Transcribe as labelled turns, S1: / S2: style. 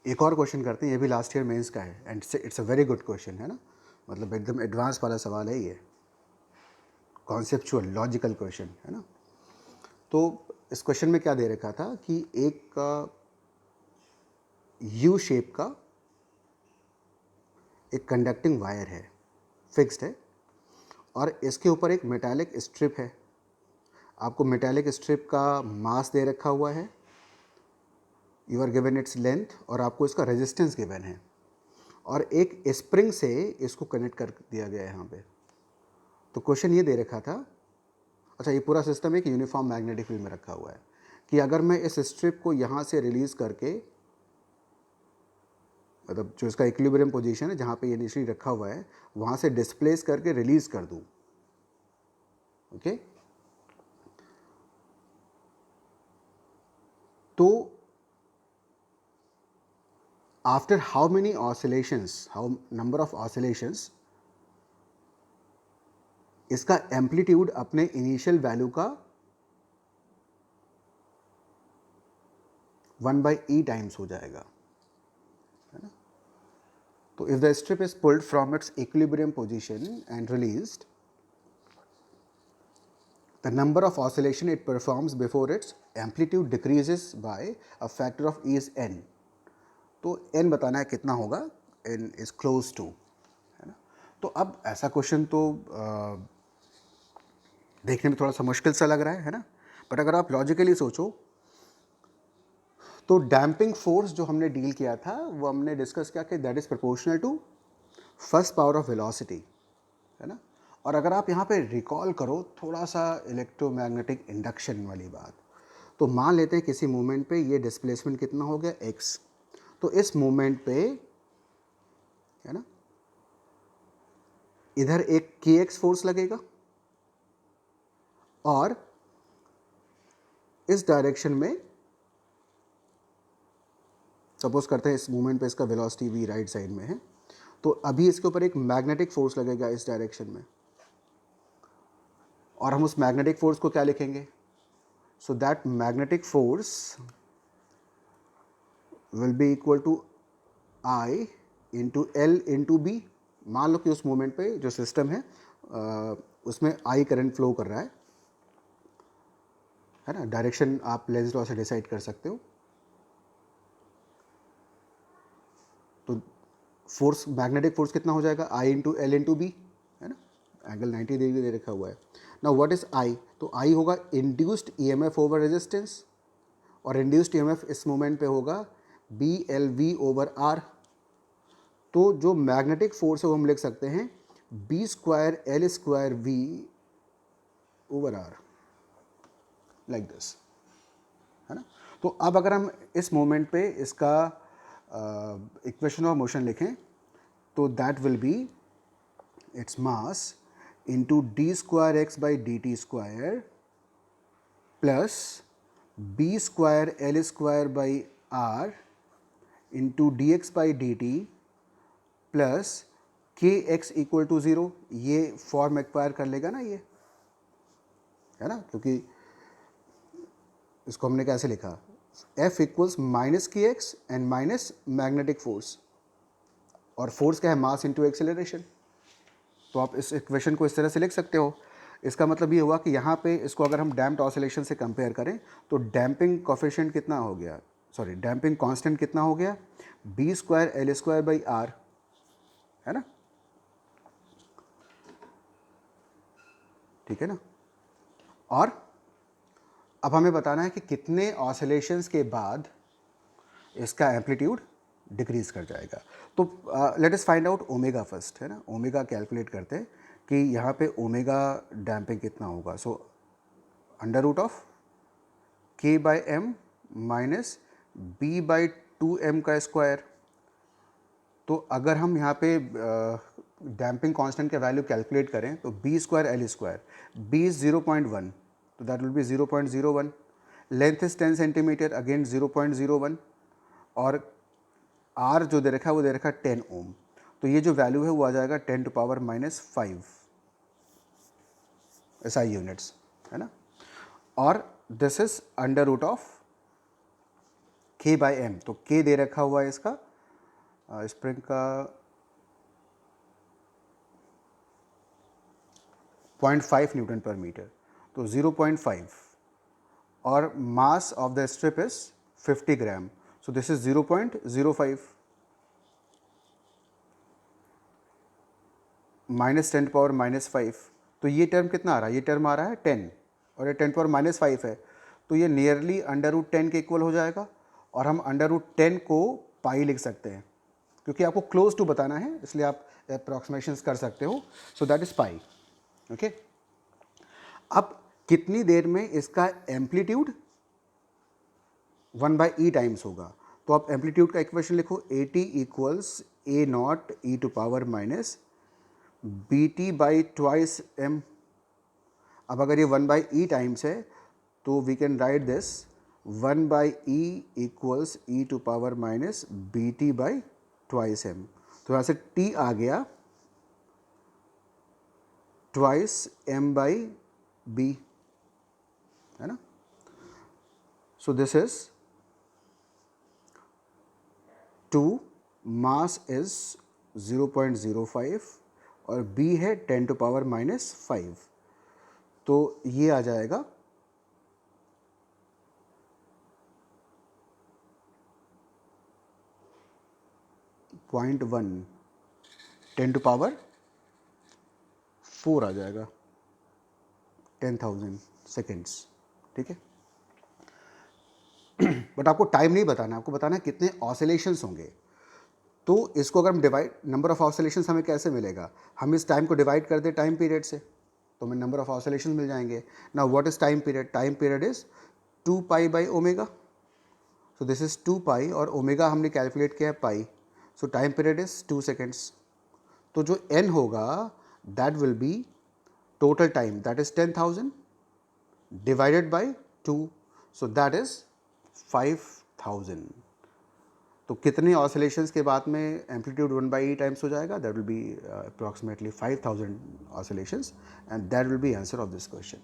S1: एक और क्वेश्चन करते हैं, ये भी लास्ट ईयर मेंस का है and it's a very good question, है ना, मतलब एकदम एडवांस वाला सवाल है ये, कॉन्सेप्चुअल लॉजिकल क्वेश्चन, है ना। तो इस क्वेश्चन में क्या दे रखा था कि एक यू शेप का एक कंडक्टिंग वायर है, फिक्स्ड है, और इसके ऊपर एक मेटालिक स्ट्रिप है। आपको मेटालिक स्ट्रिप का मास दे रखा हुआ है, you are given its length, और आपको इसका रेजिस्टेंस गिवन है, और एक स्प्रिंग से इसको कनेक्ट कर दिया गया है यहाँ पे। तो क्वेश्चन ये दे रखा था, अच्छा ये पूरा सिस्टम एक यूनिफॉर्म मैग्नेटिक फील्ड में रखा हुआ है, कि अगर मैं इस स्ट्रिप को यहाँ से रिलीज़ करके, मतलब जो इसका इक्विलिब्रियम पोजीशन है जहाँ पे ये इनिशियली रखा हुआ है, वहाँ से डिस्प्लेस करके रिलीज़ कर दूँ, ओके। तो after how many oscillations, how number of oscillations, इसका एम्पलीट्यूड अपने इनिशियल वैल्यू का 1/e टाइम्स हो जाएगा, है ना। तो if the strip is pulled from its equilibrium position and released, the number of oscillation it performs before its amplitude decreases by a factor of e is n। तो n बताना है कितना होगा, n is close to, है ना। तो अब ऐसा क्वेश्चन तो देखने में थोड़ा सा मुश्किल सा लग रहा है ना, बट अगर आप लॉजिकली सोचो तो डैम्पिंग फोर्स जो हमने डील किया था वो हमने डिस्कस किया कि that is proportional to first power of velocity, है ना। और अगर आप यहाँ पे रिकॉल करो थोड़ा सा इलेक्ट्रोमैग्नेटिक इंडक्शन वाली बात, तो मान लेते हैं किसी मूवमेंट पे ये डिस्प्लेसमेंट कितना हो गया x, तो इस मूवमेंट पे, है ना, इधर एक kx फोर्स लगेगा, और इस डायरेक्शन में सपोज करते हैं इस मूवमेंट पे इसका वेलोसिटी v राइट साइड में है, तो अभी इसके ऊपर एक मैग्नेटिक फोर्स लगेगा इस डायरेक्शन में, और हम उस मैग्नेटिक फोर्स को क्या लिखेंगे, so that magnetic force will be equal to I into L into B. मान लो कि उस मोमेंट पे जो सिस्टम है उसमें I करंट फ्लो कर रहा है ना, डायरेक्शन आप लेंस लॉ से डिसाइड कर सकते हो। तो फोर्स, मैग्नेटिक फोर्स कितना हो जाएगा, I into L into B, है ना, एंगल 90 डिग्री दे रखा हुआ है। नाउ व्हाट इज I, तो I होगा इंड्यूस्ड ईएमएफ ओवर रेजिस्टेंस, और इंड्यूस्ड ईएमएफ इस मोमेंट पे होगा B L V over R. तो जो मैग्नेटिक फोर्स है वो हम लिख सकते हैं B square L square V over R, like this, है ना। तो अब अगर हम इस मोमेंट पे इसका इक्वेशन ऑफ मोशन लिखें, तो that will be its mass into D square X by D T square plus B square L square by R into D X by D T plus K X equal to zero. ये form acquire कर लेगा ना ये, है ना, क्योंकि इसको हमने कैसे लिखा, F इक्वल्स माइनस के x and minus magnetic force, और फोर्स क्या है, मास इंटू एक्सेलरेशन। तो आप इस इक्वेशन को इस तरह से लिख सकते हो। इसका मतलब ये हुआ कि यहाँ पे इसको अगर हम डैम्प्ड ऑसिलेशन से कंपेयर करें तो डैम्पिंग कोफिशिएंट कितना हो गया, सॉरी डैम्पिंग कांस्टेंट कितना हो गया, B square L square by R, है ना, ठीक है ना। और अब हमें बताना है कि कितने ऑसिलेशंस के बाद इसका एम्पलीट्यूड डिक्रीज कर जाएगा। तो let us find out omega first, है ना, ओमेगा कैलकुलेट करते हैं कि यहाँ पे ओमेगा डैम्पिंग कितना होगा। So under root of K by M minus B by two M का स्क्वायर। तो अगर हम यहाँ पे डैम्पिंग कांस्टेंट का वैल्यू कैलकुलेट करें तो B square L square, B is 0.1, तो that will be 0.01, length is 10 centimetre, again 0.01, और आर जो दे रखा है वो दे रखा है 10 ओम। तो ये जो वैल्यू है वो आ जाएगा 10 टू पावर -5 SI यूनिट्स, है ना। और this is under root of k/m, तो k दे रखा हुआ है इसका स्प्रिंग का 0.5 न्यूटन पर मीटर, तो 0.5 और mass of the strip is 50 gram, so this is 0.05 -10⁻⁵, तो ये टर्म कितना आ रहा है, ये टर्म आ रहा है 10 और ये 10⁻⁵ है, तो ये नियरली √10 के इक्वल हो जाएगा और हम √10 को पाई लिख सकते हैं क्योंकि आपको क्लोज टू बताना है, इसलिए आप अप्रॉक्सीमेशंस कर सकते हो, सो दैट इज पाई। ओके, अब कितनी देर में इसका एम्पलीट्यूड 1/e टाइम्स होगा, तो आप एम्पलीट्यूड का इक्वेशन लिखो, AT equals A0 e⁻ BT/2m। अब अगर ये 1/e टाइम्स है तो we can write this 1/e equals e⁻ BT/2m, तो यहाँ से t आ गया ट्वाइस m/b, है ना। सो दिस इज 2, मास इज 0.05 और b है 10⁻⁵, तो ये आ जाएगा 0.1 10⁻⁴ आ जाएगा, 10,000 सेकेंड्स, ठीक है। बट आपको टाइम नहीं बताना, आपको बताना है कितने ऑसिलेशंस होंगे। तो इसको अगर हम डिवाइड, नंबर ऑफ ऑसिलेशंस हमें कैसे मिलेगा, हम इस टाइम को डिवाइड कर दें टाइम पीरियड से तो हमें नंबर ऑफ ऑसिलेशंस मिल जाएंगे। Now what is time period, time period is 2π/ω, so this is 2π और ओमेगा हमने कैलकुलेट किया है pi, so time period is 2 seconds. तो जो n होगा that will be total time, that is 10,000 divided by 2, so that is 5,000। तो कितने oscillations के बाद में एम्पलीट्यूड 1/e टाइम्स हो जाएगा, that will B approximately 5,000 oscillations, and that will B answer of this question.